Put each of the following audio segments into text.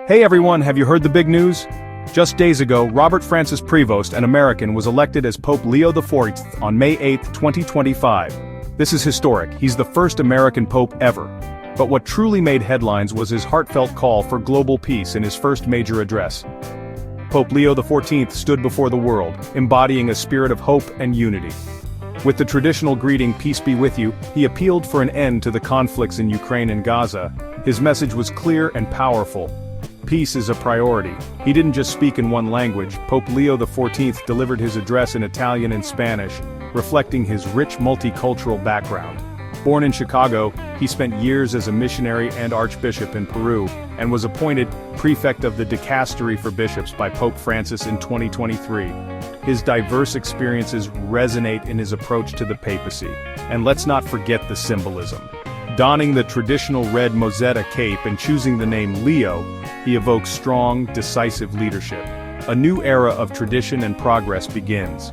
Hey everyone, have you heard the big news? Just days ago, Robert Francis Prevost, an American, was elected as Pope Leo XIV on May 8, 2025. This is historic. He's the first American pope ever. But what truly made headlines was his heartfelt call for global peace in his first major address. Pope Leo XIV stood before the world, embodying a spirit of hope and unity. With the traditional greeting, "Peace be with you," he appealed for an end to the conflicts in Ukraine and Gaza. His message was clear and powerful. Peace is a priority. He didn't just speak in one language. Pope Leo XIV delivered his address in Italian and Spanish, reflecting his rich multicultural background. Born in Chicago, he spent years as a missionary and archbishop in Peru, and was appointed prefect of the dicastery for bishops by Pope Francis in 2023. His diverse experiences resonate in his approach to the papacy. And let's not forget the symbolism. Donning the traditional red mozzetta cape and choosing the name Leo, he evokes strong, decisive leadership. A new era of tradition and progress begins.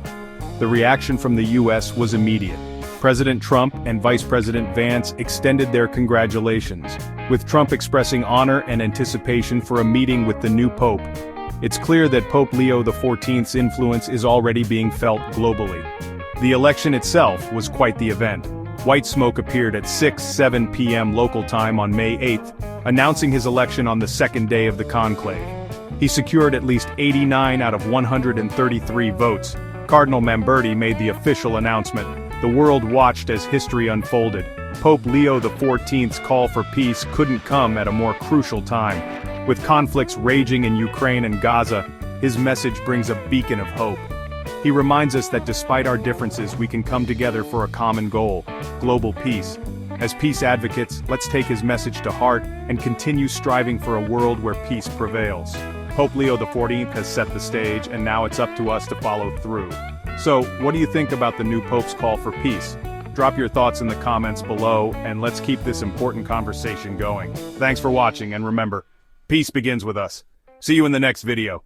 The reaction from the US was immediate. President Trump and Vice President Vance extended their congratulations, with Trump expressing honor and anticipation for a meeting with the new pope. It's clear that Pope Leo XIV's influence is already being felt globally. The election itself was quite the event. White smoke appeared at 6:07 p.m. local time on May 8th, announcing his election on the second day of the conclave. He secured at least 89 out of 133 votes. Cardinal Mamberti made the official announcement. The world watched as history unfolded. Pope Leo XIV's call for peace couldn't come at a more crucial time. With conflicts raging in Ukraine and Gaza, his message brings a beacon of hope. He reminds us that despite our differences, we can come together for a common goal: global peace. As peace advocates, let's take his message to heart and continue striving for a world where peace prevails. Pope Leo XIV has set the stage, and now it's up to us to follow through. So, what do you think about the new Pope's call for peace? Drop your thoughts in the comments below, and let's keep this important conversation going. Thanks for watching, and remember, peace begins with us. See you in the next video.